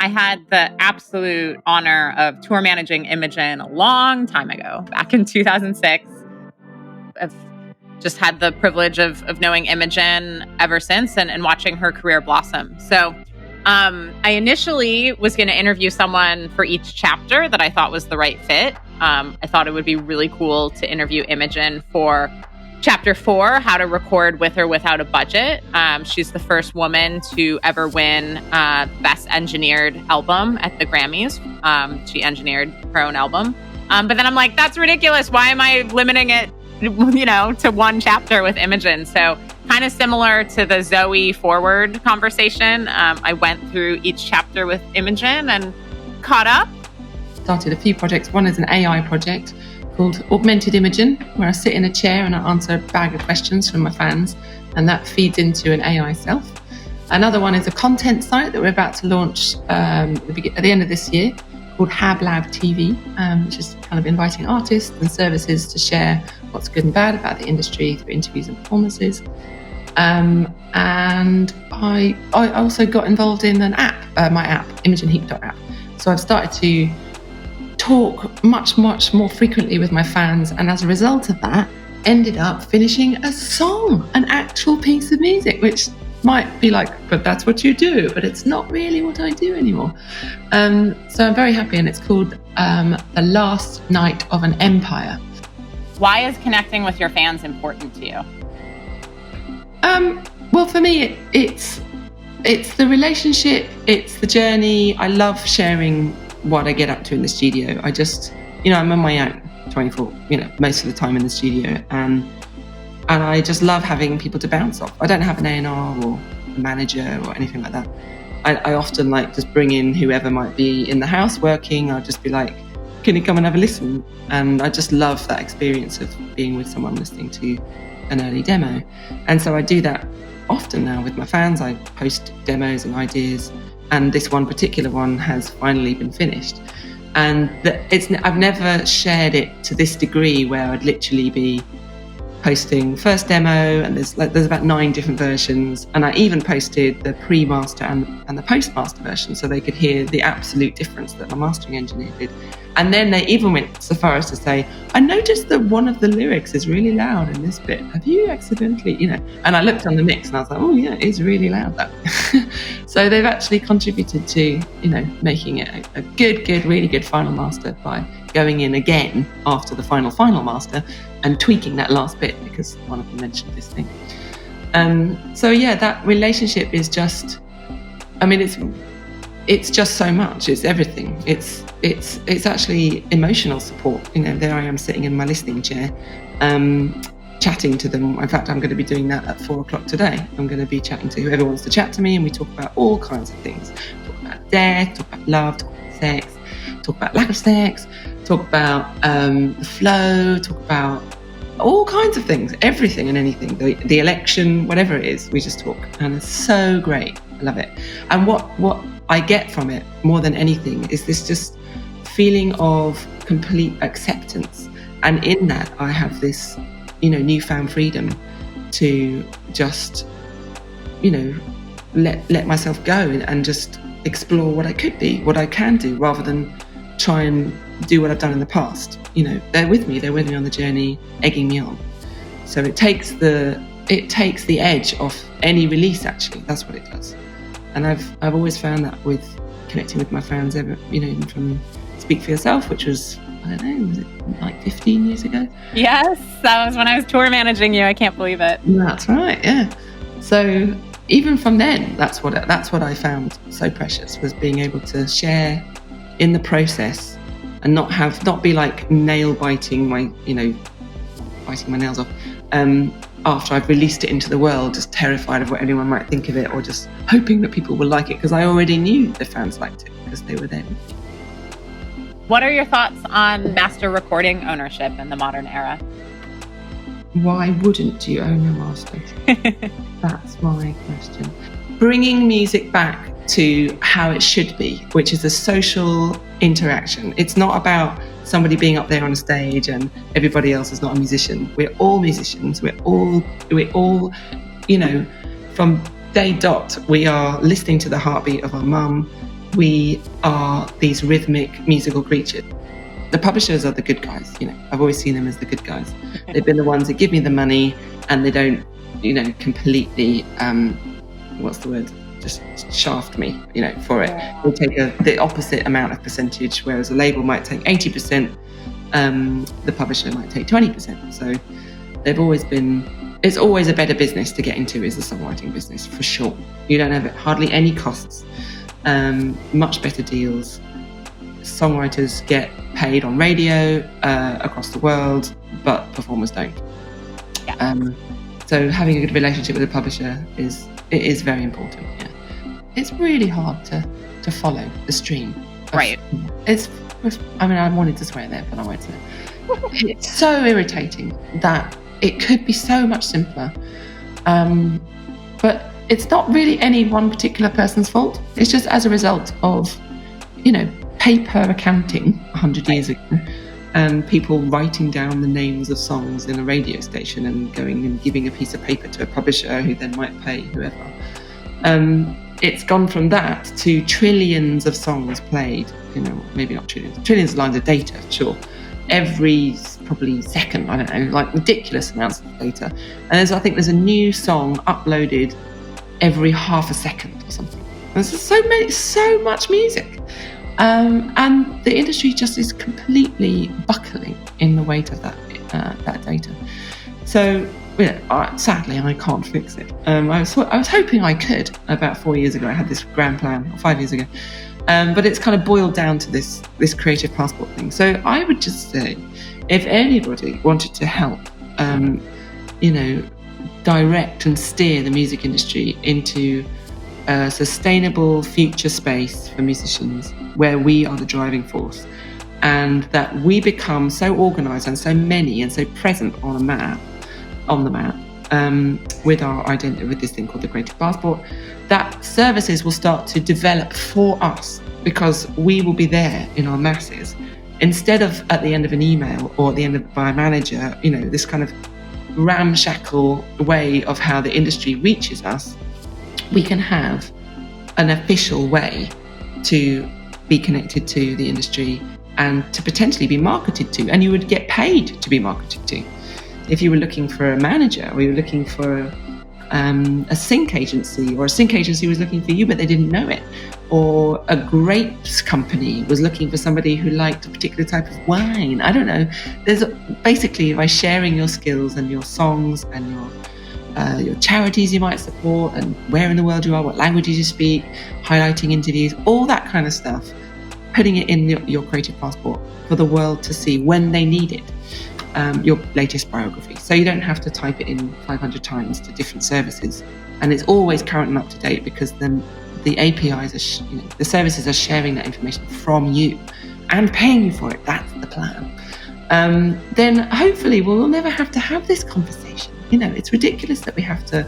I had the absolute honor of tour managing Imogen a long time ago, back in 2006. I've just had the privilege of knowing Imogen ever since and watching her career blossom. So I initially was going to interview someone for each chapter that I thought was the right fit. I thought it would be really cool to interview Imogen for Chapter 4, How to Record With or Without a Budget. She's the first woman to ever win Best Engineered Album at the Grammys. She engineered her own album. But then I'm like, that's ridiculous. Why am I limiting it, to one chapter with Imogen? So kind of similar to the Zoe Forward conversation. I went through each chapter with Imogen and caught up. Started a few projects. One is an AI project called Augmented Imogen, where I sit in a chair and I answer a bag of questions from my fans, and that feeds into an AI self. Another one is a content site that we're about to launch at the end of this year called Hab Lab TV, which is kind of inviting artists and services to share what's good and bad about the industry through interviews and performances. And I also got involved in an app, my app, ImogenHeap.app. So I've started to talk much more frequently with my fans, and as a result of that ended up finishing a song, an actual piece of music, which might be like, but that's what you do, but it's not really what I do anymore. So I'm very happy, and it's called The Last Night of an Empire. Why is connecting with your fans important to you? Well, for me, it's the relationship, it's the journey. I love sharing what I get up to in the studio. I just, I'm on my own 24, most of the time in the studio, and I just love having people to bounce off. I don't have an A&R or a manager or anything like that. I often just bring in whoever might be in the house working. I'll just be like, can you come and have a listen? And I just love that experience of being with someone listening to an early demo. And so I do that often now with my fans. I post demos and ideas, and this one particular one has finally been finished. And I've never shared it to this degree, where I'd literally be posting first demo, and there's about 9 different versions, and I even posted the pre-master and the post-master version, so they could hear the absolute difference that my mastering engineer did. And then they even went so far as to say, I noticed that one of the lyrics is really loud in this bit. Have you accidentally, And I looked on the mix and I was like, oh yeah, it is really loud, that. So they've actually contributed to, making it a good, really good final master by going in again after the final master and tweaking that last bit because one of them mentioned this thing. So yeah, that relationship is just, it's just so much. It's everything. It's actually emotional support. There I am sitting in my listening chair, chatting to them. In fact, I'm going to be doing that at 4:00 today. I'm going to be chatting to whoever wants to chat to me, and we talk about all kinds of things. Talk about death, talk about love, talk about sex, talk about lack of sex, talk about the flow, talk about all kinds of things, everything and anything, the election, whatever it is, we just talk. And it's so great. I love it. And what I get from it more than anything is this just feeling of complete acceptance. And in that, I have this, newfound freedom to just, let myself go and just explore what I could be, what I can do, rather than try and do what I've done in the past. They're with me on the journey, egging me on. So it takes the edge off any release, actually. That's what it does. And I've always found that with connecting with my fans, even from Speak For Yourself, which was, I don't know, was it 15 years ago? Yes, that was when I was tour managing you. I can't believe it. That's right, yeah. So even from then, that's what I found so precious, was being able to share in the process and not be nail biting biting my nails off. After I've released it into the world, just terrified of what anyone might think of it, or just hoping that people will like it, because I already knew the fans liked it because they were there with me. What are your thoughts on master recording ownership in the modern era? Why wouldn't you own your master? That's my question. Bringing music back to how it should be, which is a social interaction. It's not about somebody being up there on a stage and everybody else is not a musician. We're all musicians. We're all, from day dot, we are listening to the heartbeat of our mum, we are these rhythmic musical creatures. The publishers are the good guys, I've always seen them as the good guys. They've been the ones that give me the money, and they don't, completely, just shaft me, for it. Yeah. They take the opposite amount of percentage, whereas a label might take 80%, the publisher might take 20%. So it's always a better business to get into, is the songwriting business, for sure. You don't have hardly any costs, much better deals. Songwriters get paid on radio across the world, but performers don't. Yeah. So having a good relationship with a publisher is very important. Yeah. It's really hard to follow the stream. Right. I wanted to swear there, but I won't say. It's so irritating that it could be so much simpler. But it's not really any one particular person's fault. It's just as a result of, paper accounting 100 years ago, and people writing down the names of songs in a radio station and going and giving a piece of paper to a publisher who then might pay whoever. It's gone from that to trillions of songs played, maybe not trillions of lines of data, sure. Every probably second, I don't know, like ridiculous amounts of data. And I think there's a new song uploaded every half a second or something. There's so much music. And the industry just is completely buckling in the weight of that data. So, sadly, I can't fix it. I was hoping I could about 4 years ago. I had this grand plan, or 5 years ago. But it's kind of boiled down to this creative passport thing. So I would just say, if anybody wanted to help, direct and steer the music industry into a sustainable future space for musicians where we are the driving force, and that we become so organised and so many and so present on the map, with our identity, with this thing called the creative passport, that services will start to develop for us, because we will be there in our masses, instead of at the end of an email or at the end by a manager, this kind of ramshackle way of how the industry reaches us. We can have an official way to be connected to the industry and to potentially be marketed to, and you would get paid to be marketed to. If you were looking for a manager, or you were looking for a sync agency, or a sync agency was looking for you but they didn't know it, or a grapes company was looking for somebody who liked a particular type of wine. I don't know. There's basically, by sharing your skills and your songs and your charities you might support, and where in the world you are, what languages you speak, highlighting interviews, all that kind of stuff, putting it in your creative passport for the world to see when they need it. Your latest biography. So you don't have to type it in 500 times to different services. And it's always current and up to date, because then the APIs are, the services are sharing that information from you and paying you for it. That's the plan. Then hopefully we'll never have to have this conversation. It's ridiculous that we have to.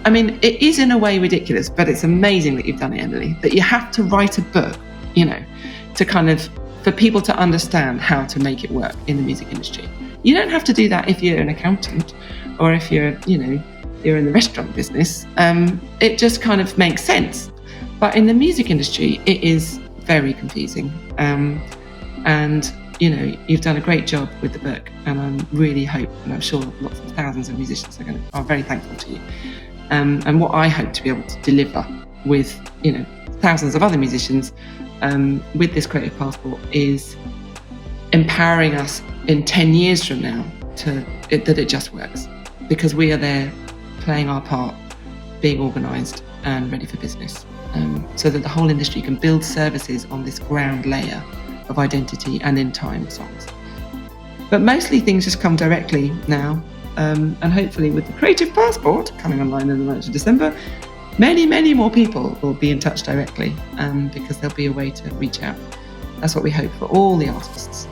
It is in a way ridiculous, but it's amazing that you've done it, Emily, that you have to write a book, to kind of, for people to understand how to make it work in the music industry. You don't have to do that if you're an accountant, or if you're in the restaurant business. It just kind of makes sense. But in the music industry, it is very confusing. And you've done a great job with the book, and I really hope, and I'm sure lots of thousands of musicians are very thankful to you. And what I hope to be able to deliver with thousands of other musicians with this creative passport is empowering us in 10 years from now that it just works, because we are there playing our part, being organised and ready for business, so that the whole industry can build services on this ground layer of identity and in time songs. But mostly things just come directly now, and hopefully with the creative passport coming online in the 9th of December, many, many more people will be in touch directly, because there'll be a way to reach out. That's what we hope for all the artists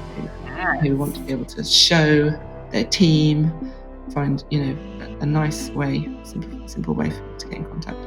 who want to be able to show their team, find a nice way, simple way to get in contact.